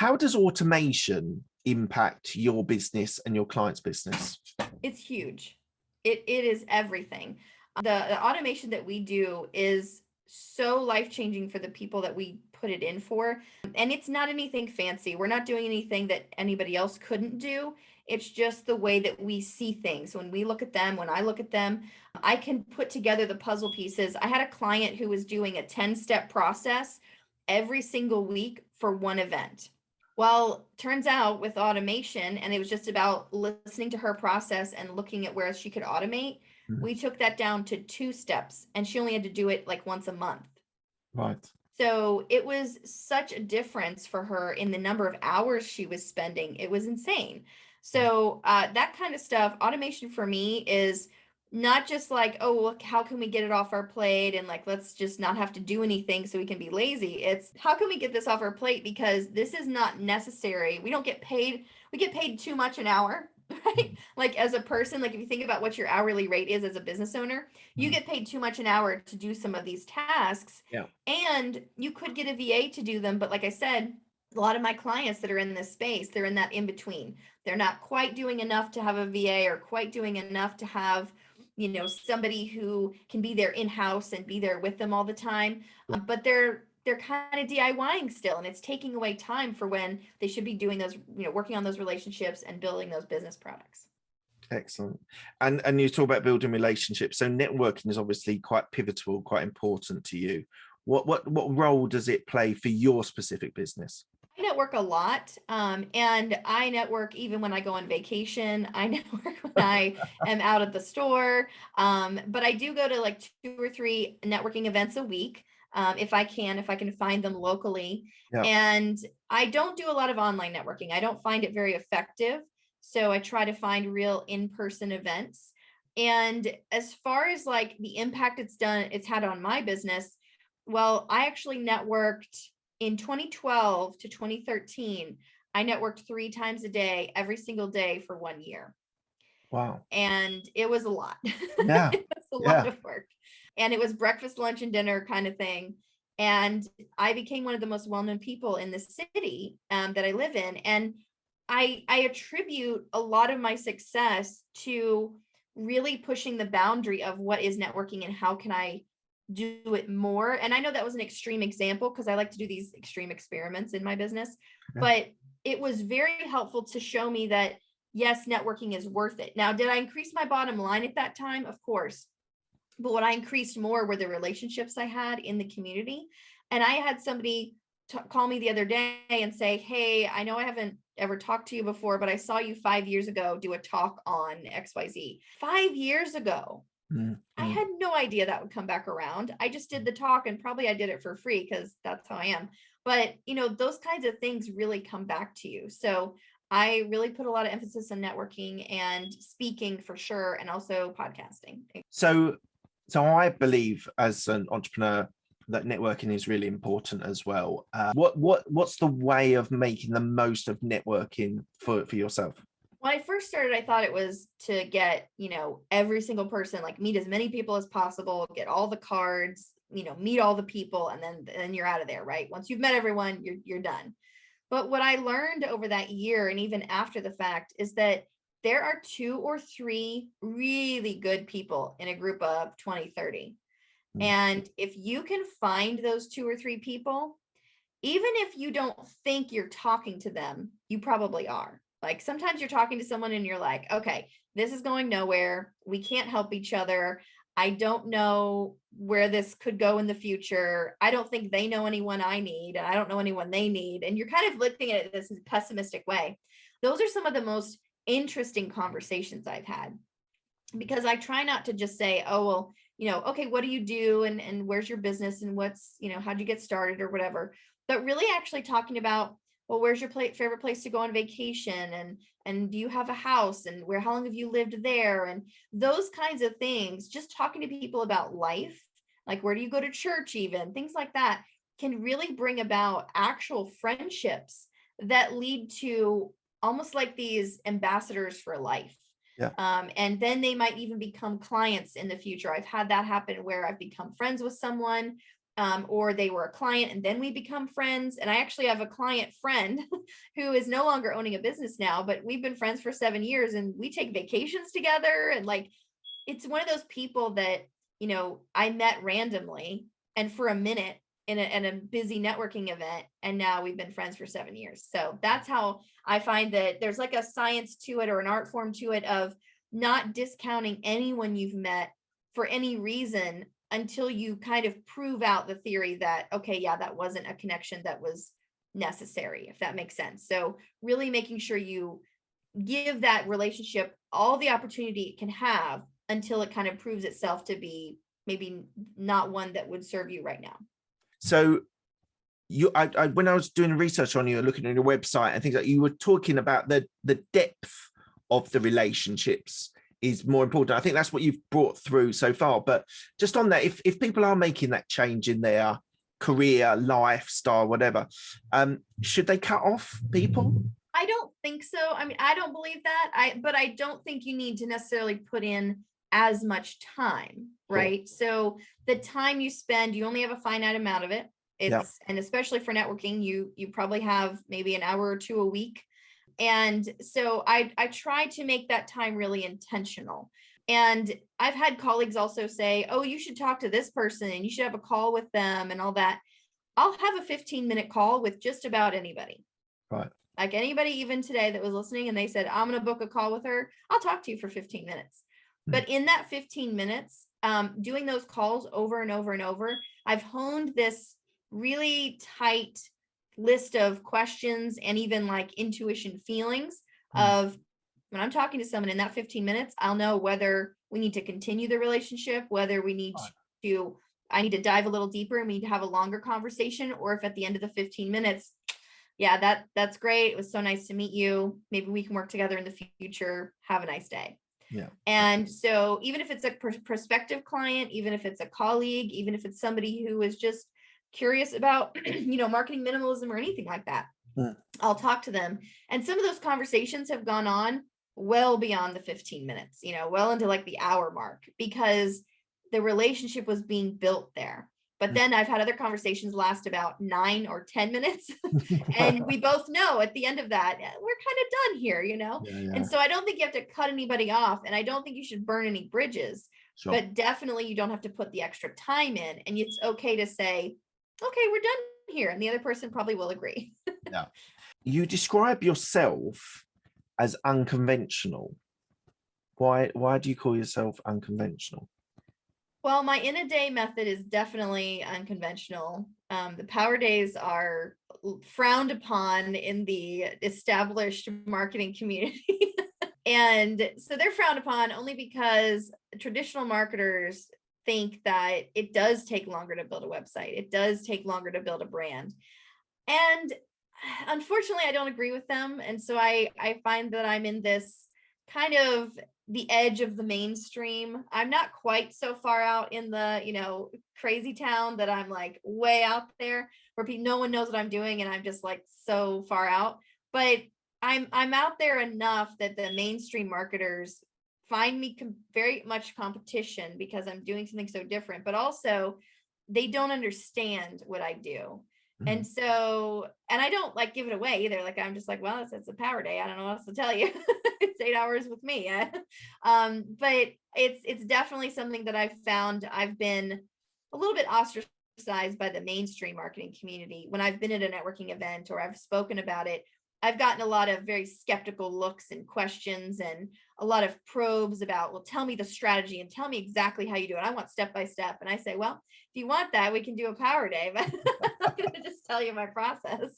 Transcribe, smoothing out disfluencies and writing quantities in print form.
How does automation impact your business and your client's business? It's huge. It is everything. The automation that we do is so life-changing for the people that we put it in for. And it's not anything fancy. We're not doing anything that anybody else couldn't do. It's just the way that we see things. When we look at them, when I look at them, I can put together the puzzle pieces. I had a client who was doing a 10-step process every single week for one event. Well, turns out with automation, and it was just about listening to her process and looking at where she could automate, Mhm. we took that down to 2 steps, and she only had to do it like once a month. Right. So it was such a difference for her in the number of hours she was spending. It was insane. So that kind of stuff, automation for me is not just like, oh, look, how can we get it off our plate and like, let's just not have to do anything so we can be lazy. It's how can we get this off our plate because this is not necessary. We don't get paid. We get paid too much an hour, right? Like as a person, like if you think about what your hourly rate is as a business owner, you get paid too much an hour to do some of these tasks. Yeah. And you could get a VA to do them. But like I said, a lot of my clients that are in this space, they're in that in between. They're not quite doing enough to have a VA or quite doing enough to have, somebody who can be there in-house and be there with them all the time. But they're kind of DIYing still, and it's taking away time for when they should be doing those, working on those relationships and building those business products. Excellent. And you talk about building relationships. So networking is obviously quite pivotal, quite important to you. What role does it play for your specific business? I network a lot, and I network even when I go on vacation. I network when I am out at the store, but I do go to like 2 or 3 networking events a week, if I can find them locally. Yeah. And I don't do a lot of online networking. I don't find it very effective, so I try to find real in-person events. And as far as like the impact it's had on my business, well, I actually networked in 2012 to 2013. I networked 3 times a day, every single day for 1 year. Wow. And it was a lot. Yeah. It was a lot Yeah. of work. And it was breakfast, lunch, and dinner kind of thing. And I became one of the most well-known people in the city that I live in. And I attribute a lot of my success to really pushing the boundary of what is networking and how can I do it more. And I know that was an extreme example because I like to do these extreme experiments in my business, Yeah. but it was very helpful to show me that yes, networking is worth it. Now, did I increase my bottom line at that time? Of course. But what I increased more were the relationships I had in the community. And I had somebody call me the other day and say, hey, I know I haven't ever talked to you before, but I saw you 5 years ago do a talk on XYZ. 5 years ago. I Mm-hmm. had no idea that would come back around. I just did the talk and probably I did it for free because that's how I am. But, those kinds of things really come back to you. So I really put a lot of emphasis on networking and speaking for sure, and also podcasting. So I believe as an entrepreneur that networking is really important as well. What's the way of making the most of networking for yourself? When I first started, I thought it was to get, every single person, like meet as many people as possible, get all the cards, meet all the people, and then you're out of there, right? Once you've met everyone, you're done. But what I learned over that year and even after the fact is that there are 2 or 3 really good people in a group of 20, 30. And if you can find those 2 or 3 people, even if you don't think you're talking to them, you probably are. Like sometimes you're talking to someone and you're like, okay, this is going nowhere. We can't help each other. I don't know where this could go in the future. I don't think they know anyone I need, and I don't know anyone they need. And you're kind of looking at it this pessimistic way. Those are some of the most interesting conversations I've had because I try not to just say, oh, well, okay, what do you do? And where's your business? And what's, how'd you get started or whatever. But really actually talking about, well, where's your favorite place to go on vacation? And do you have a house? And how long have you lived there? And those kinds of things, just talking to people about life, like where do you go to church even, things like that can really bring about actual friendships that lead to almost like these ambassadors for life. Yeah. And then they might even become clients in the future. I've had that happen where I've become friends with someone or they were a client and then we become friends. And I actually have a client friend who is no longer owning a business now, but we've been friends for 7 years and we take vacations together. And like, it's one of those people that, I met randomly and for a minute in a busy networking event. And now we've been friends for 7 years. So that's how I find that there's like a science to it or an art form to it of not discounting anyone you've met for any reason until you kind of prove out the theory that, okay, yeah, that wasn't a connection that was necessary, if that makes sense. So really making sure you give that relationship all the opportunity it can have until it kind of proves itself to be maybe not one that would serve you right now. So I when I was doing research on you, looking at your website and things like, you were talking about the depth of the relationships is more important. I think that's what you've brought through so far. But just on that, if people are making that change in their career, lifestyle, whatever, should they cut off people? I don't think so. I mean, I don't believe that. But I don't think you need to necessarily put in as much time, right? Cool. So the time you spend, you only have a finite amount of it. And especially for networking, you probably have maybe an hour or two a week. And so I try to make that time really intentional. And I've had colleagues also say, oh, you should talk to this person and you should have a call with them and all that. I'll have a 15-minute call with just about anybody. Right. Like anybody, even today that was listening and they said, I'm going to book a call with her. I'll talk to you for 15 minutes. But in that 15 minutes, doing those calls over and over and over, I've honed this really tight list of questions and even like intuition feelings of when I'm talking to someone in that 15 minutes, I'll know whether we need to continue the relationship, whether we need I need to dive a little deeper and we need to have a longer conversation, or if at the end of the 15 minutes, yeah, that's great. It was so nice to meet you. Maybe we can work together in the future. Have a nice day. Yeah. And so even if it's a prospective client, even if it's a colleague, even if it's somebody who is just curious about, marketing minimalism or anything like that, I'll talk to them. And some of those conversations have gone on well beyond the 15 minutes, well into like the hour mark, because the relationship was being built there. But then I've had other conversations last about 9 or 10 minutes. And we both know at the end of that, we're kind of done here, Yeah. And so I don't think you have to cut anybody off. And I don't think you should burn any bridges. Sure. But definitely you don't have to put the extra time in. And it's okay to say, okay, we're done here. And the other person probably will agree. Yeah. You describe yourself as unconventional. Why do you call yourself unconventional? Well, my in-a-day method is definitely unconventional. The power days are frowned upon in the established marketing community. And so they're frowned upon only because traditional marketers think that it does take longer to build a website. It does take longer to build a brand. And unfortunately, I don't agree with them. And so I find that I'm in this kind of the edge of the mainstream. I'm not quite so far out in the, crazy town that I'm like way out there where no one knows what I'm doing and I'm just like so far out. But I'm out there enough that the mainstream marketers find me very much competition because I'm doing something so different, but also they don't understand what I do. And so, and I don't like give it away either. Like, I'm just like, well, it's a power day. I don't know what else to tell you. It's 8 hours with me. But it's definitely something that I've found. I've been a little bit ostracized by the mainstream marketing community. When I've been at a networking event or I've spoken about it, I've gotten a lot of very skeptical looks and questions and a lot of probes about, well, tell me the strategy and tell me exactly how you do it. I want step by step. And I say, well, if you want that, we can do a power day, but I'm going to just tell you my process.